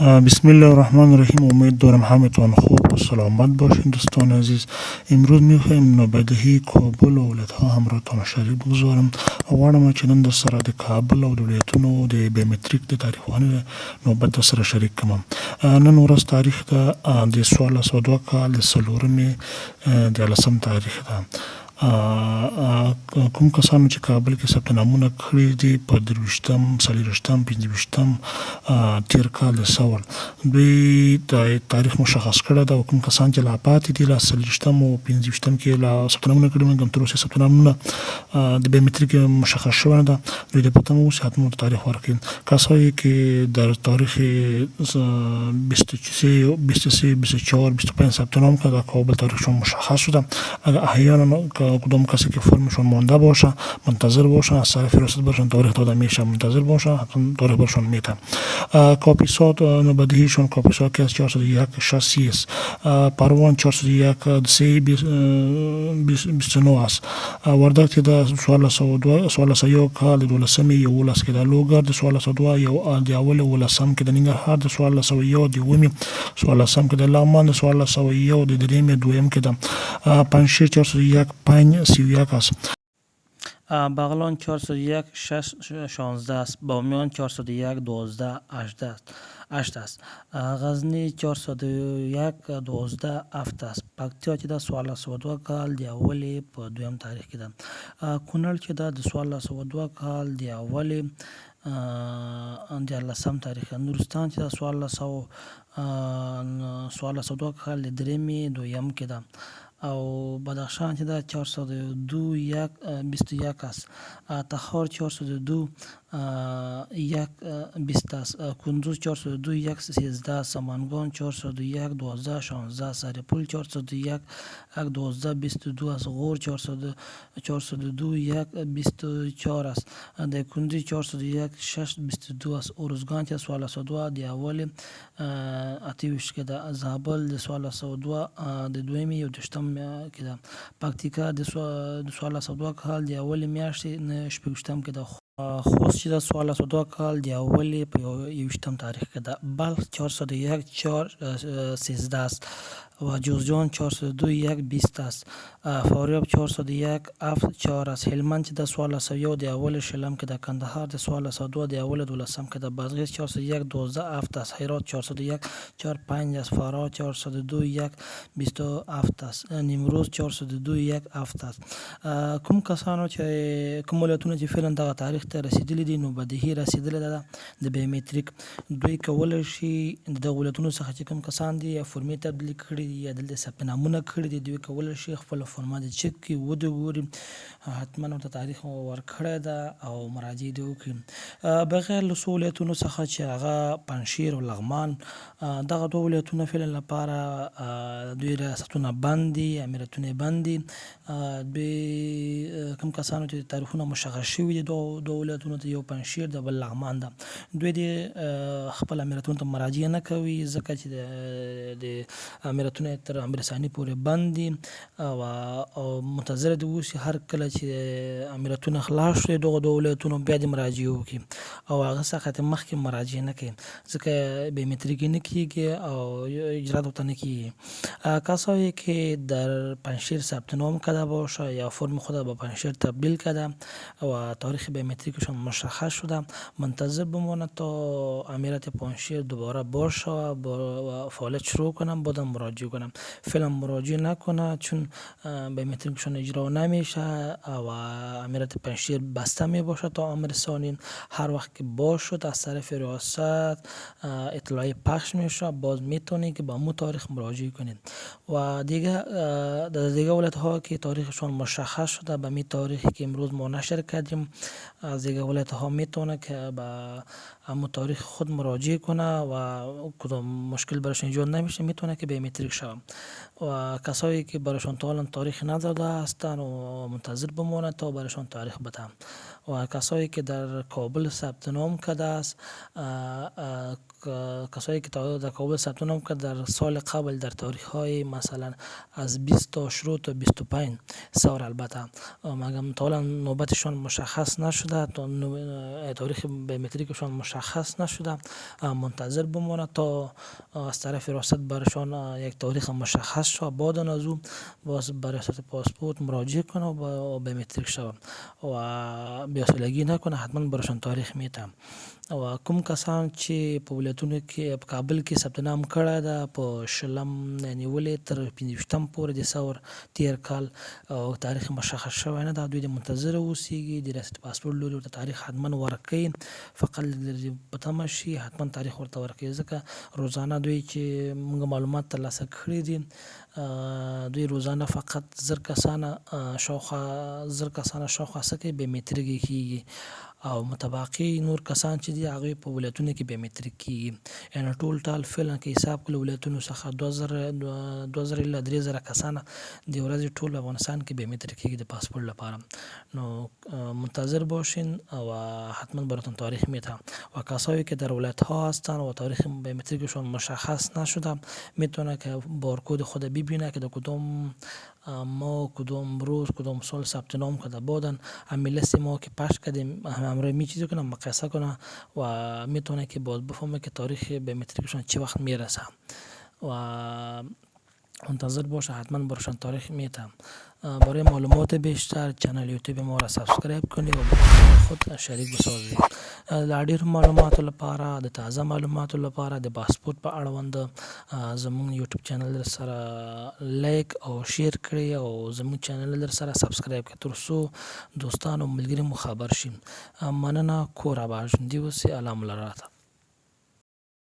بسم الله الرحمن الرحیم. امید دارم همتان خوب و سلامت باشین دوستان عزیز. امروز میخوایم بدهی کابل و ولایت‌ها همراهتان شریک بگذارم. غواړم چې نن در سره د کابل او د ولایتونو د بیومتریک د تاریخونو نوبت در سره شریک کړم. نن ورځ تاریخ ده د 1402 کال د څلورمې دیارلسم تاریخ ده. کوم کسانو چې کابل کې ثبت نامونه کړي دي په 23م، 24م، 25م تیر کال د سول دوی د تاریخ مشخص کړی ده. او کوم کسان چې لا پاتې دي لا 24م او 25م کې لا ثبت نامونه کړي موږ هم تر اوسه ثبت نامونه د بیومتریک مشخص شوی ده. دوی د پته مو حتما تاریخ ورکړي. کسایی که در تاریخ 23 23 24 25 ثبت نام کرده کابل تاریخشون مشخص شده. اگر احیانا کدام کسی که فرمشون مانده باشه منتظر باشه، از طرف فرست برشون تاریخ داده میشه، منتظر باشه حتما تاریخ برشون میتن. کاپیسات نوبدهیشون کاپیسات که از 401 شاسی است، پروان 401 3 29 است. وردک که در 1402 کال د 12 یولس کې د لوګر د 1402 یو د اول ولسم کې د ننګرهار د 1401 د ومي 14 کې د لغمان د 1401 د درېمې دویم کې د پنجشیر 401 531 است. بغلان 401 16 است. بامیان 401 12 8 است. غزنی 401 12 7 است. پکتیا چې د 1402 کال د اولې په دویم تاریخ کې ده. کونړ چې د 1402 کال د اولې دیارلسم تاریخ. نورستان چې د 1402 کال د درېمې دویم کې ده. او بدخشان چې د 402 21 است. تخار 402 20 است. کندوز 402 13 است. سمنگان 401 12 16 سرپل 401 12 22 است. غور 402 24 است. دایکنډي 401 6 22 است. ارزګان چې 1402 د اول 28 کې ده. زابل د 1402 د دویمې یو دشتم کې ده. پکتیکا د 1402 کال د اول میاشتې شپږشتم کې ده. خوست چې د 1402 کال د اولې په 21 تاریخ کې ده. بلخ 401 13 است. و جوزجان 402 20 است. فاریاب 401 4 است. هلمند چې د 1401 د اول شلم کې ده. کندهار د 1402 د اول دولسم کې ده. بادغیس 401 12 7 است. هرات 401 45 است. فراه 402 27 است. نیمروز 402 7 است. کوم کسانو چې کوم ولایتونه چې فعلا دغه تاریخ ته رسیدلي دي نو بدیهي رسیدلي ده د بیومتریک، دوی کولی شي د ولایتونو څخه چې کوم کسان دي یا فرمې تبدیل کړي یا دلته ثبت نامونه کړي دي دوی کولی شي خپله فرمه د چک کړي ودګوري. حتما ورته تاریخ ورکړی ده او مراجعه دې وکړي. بغیر له څو ولایتونو څخه چې هغه پنجشیر او لغمان دغه دوه ولایتونه فعلا لپاره دوی ریاستونه بند دي، امارتونه بند دي. دوی کوم کسانو چې تاریخونه مشخص شوي دي دوه ولایتونو ته، یو پنجشیر ده بل لغمان ده، دوی د خپل امارتونو ته مراجعه نه کوي ځکه چې د امارتونه تر امرساني پورې بند دي او منتظر دي اوسي هر کله چې امارتونه خلاص شي دغه دوه ولایتونو بیا د مراجعه وکړي او هغه څخه مخکې مراجعه نه کوي ځکه بیومتریک نه کیږي او اجرات ورته نه کیږي. کسایی که در پنجشیر ثبت نام کرده باشه یا فرم خود به پنجشیر تبدیل کرده و تاریخ بیومتریکشون مشخص شده منتظر بمونه تا امارت پنجشیر دوباره باشه و فعالیت شروع کنم بعدم مراجعه کنم. فعلا مراجعه نکنه چون بیومتریکشون اجرا نمیشه و امارت پنجشیر بسته می باشه تا امر ثانی. هر وقت که باز شد از طرف ریاست اطلاعی پخش میشه باز میتونید که با مو تاریخ مراجعه کنید. و دیگه ولایت ها که تاریخشون مشخص شده به می تاریخی که امروز ما نشر کردیم از دیگه ولایت ها میتونه که به همون تاریخ خود مراجعه کنه و کدام مشکل برایشون ایجاد نمیشه میتونه که بیومتریک شود. و کسایی که برایشون تا الان تاریخ نداده هستن و منتظر بمونه تا برایشون تاریخ بدم. و کسایی که در کابل ثبت نام کرده است، کسایی که در کابل ثبت نام کرده در سال قبل در تاریخ های مثلا از 20 تا شروع تا 25 سال، البته مگم تا حالا نوبتشان مشخص نشده، تا تاریخ بیومتریکشان مشخص نشده، منتظر بمانه تا از طرف ریاست برشان یک تاریخ مشخص شد. بعد از او باز برای ریاست پاسپورت مراجعه کنه و بیومتریک شود و بیاسولگی نکنه، حتما برشان تاریخ میتم. و کوم کسان چې په ولایتونو کې په کابل کې ثبت نام کړی ده په شلم نیولې تر 25 پورې د ثور تیر کال او تاریخ مشخص شوی نه ده، دوی د منتظر اوسیږي، د ریاست پاسپورت لوري ورته تاریخ حتما ورکوي، فقط په تمه شي حتما تاریخ ورته ورکوي، ځکه روزانه دوی چې موږ معلومات ترلاسه کړي دي، دوی روزانه فقط زر کسانه شاوخوا څه کوي بیومتریک کیږي او متبقي نور کسان چې دي هغوی په ولایتونو کې بیومتریک کیږي. یعنې ټول ټال فعلا که حساب کړو ولایتونو څخه 2000 الی 3000 کسانه د ورځې ټول افغانستان کې بیومتریک کیږي د پاسپورت لپاره. نو منتظر باشین و حتما براتون تاریخ میتم. و کسایی که در ولایت ها هستن و تاریخ بیومتریکشون مشخص نشده میتونه که بارکد خود ببینه که در کدوم ما کدوم روز کدوم سال ثبت نام کرده بودن، همین لیست ما که پخش کردیم همراه می چیزی کنه مقایسه کنه و میتونه که باز بفهمه که تاریخ بیومتریکشون چه وقت میرسه و منتظر باشه، حتما برشان تاریخ میتم. برای معلومات بیشتر چنل یوتیوب ما را سابسکرایب کنید و با خود شریک بسازید. د ډیر معلوماتو لپاره، د تازه معلوماتو لپاره د پاسپورت په اړوند زموږ یوټیوب چینل سره لایک او شیر کړئ او زموږ چینل سره سابسکرایب کړئ تر څو دوستان او ملګري مو خبر شي. مننه، کور آباد ژوندي اوسئ. الله مو لراته.